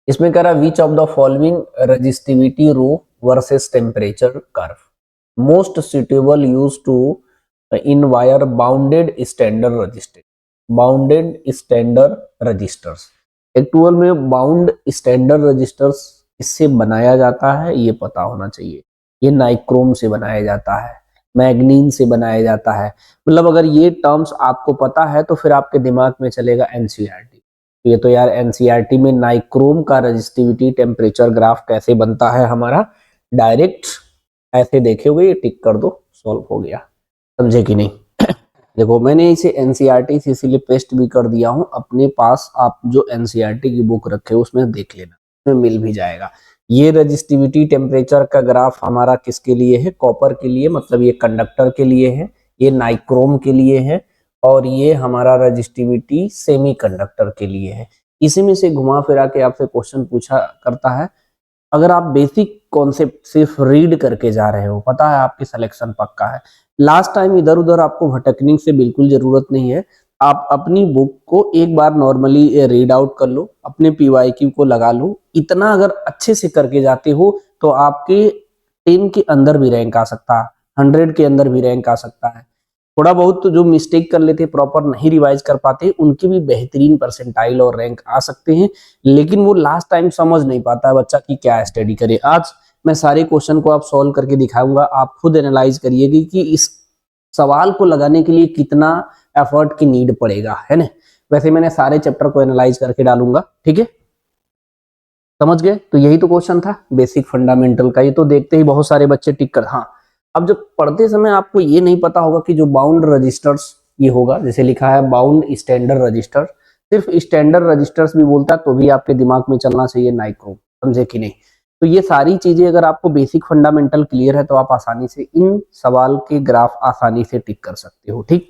इसमें कह रहा which of the following resistivity rho versus temperature curve most suitable use to in wire bounded standard resistor. Bounded standard resistors, एक tool में bound standard resistors इससे बनाया जाता है, ये पता होना चाहिए। ये नाइक्रोम से बनाया जाता है, मैग्नीन से बनाया जाता है। मतलब अगर ये टर्म्स आपको पता है तो फिर आपके दिमाग में चलेगा एनसीईआरटी। ये तो यार एनसीईआरटी में नाइक्रोम का रजिस्टिविटी टेम्परेचर ग्राफ कैसे बनता है हमारा, डायरेक्ट ऐसे देखोगे, ये टिक कर दो, सॉल्व हो गया। समझे कि नहीं? देखो मैंने इसे एनसीईआरटी से इसीलिए पेस्ट भी कर दिया हूं, अपने पास आप जो एनसीईआरटी की बुक रखे हो उसमें देख लेना, उसमें मिल भी जाएगा। ये रजिस्टिविटी टेम्परेचर का ग्राफ हमारा किसके लिए है? कॉपर के लिए, मतलब ये कंडक्टर के लिए है, ये नाइक्रोम के लिए है, और ये हमारा रजिस्टिविटी सेमीकंडक्टर के लिए है। इसी में से घुमा फिरा के आपसे क्वेश्चन पूछा करता है। अगर आप बेसिक कॉन्सेप्ट सिर्फ रीड करके जा रहे हो, पता है आपकी सिलेक्शन पक्का है। लास्ट टाइम इधर उधर आपको भटकने से बिल्कुल जरूरत नहीं है। आप अपनी बुक को एक बार नॉर्मली रीड आउट कर लो, अपने पीवाईक्यू को लगा लो। इतना अगर अच्छे से करके जाते हो तो आपके 10 के अंदर भी रैंक आ सकता है, 100 के अंदर भी रैंक आ सकता है। थोड़ा बहुत तो जो मिस्टेक कर लेते, प्रॉपर नहीं रिवाइज कर पाते, उनकी भी बेहतरीन परसेंटाइल और रैंक आ सकते हैं। लेकिन वो लास्ट टाइम समझ नहीं पाता है बच्चा कि क्या स्टडी करे। आज मैं सारे क्वेश्चन को आप सॉल्व करके दिखाऊंगा, आप खुद एनालाइज करिएगा कि इस सवाल को लगाने के लिए कितना एफर्ट की नीड पड़ेगा, है ना। वैसे मैंने सारे चैप्टर को एनालाइज करके डालूंगा, ठीक है। समझ गए? तो यही तो क्वेश्चन था बेसिक फंडामेंटल का। ये तो देखते ही बहुत सारे बच्चे टिक कर, हाँ। अब जब पढ़ते समय आपको ये नहीं पता होगा कि जो बाउंड रजिस्टर्स ये होगा, जैसे लिखा है बाउंड स्टैंडर्ड रजिस्टर, सिर्फ स्टैंडर्ड रजिस्टर्स भी बोलता है तो भी आपके दिमाग में चलना चाहिए नाइक्रोम। समझे कि नहीं? तो ये सारी चीजें अगर आपको बेसिक फंडामेंटल क्लियर है तो आप आसानी से इन सवाल के ग्राफ आसानी से टिक कर सकते हो, ठीक।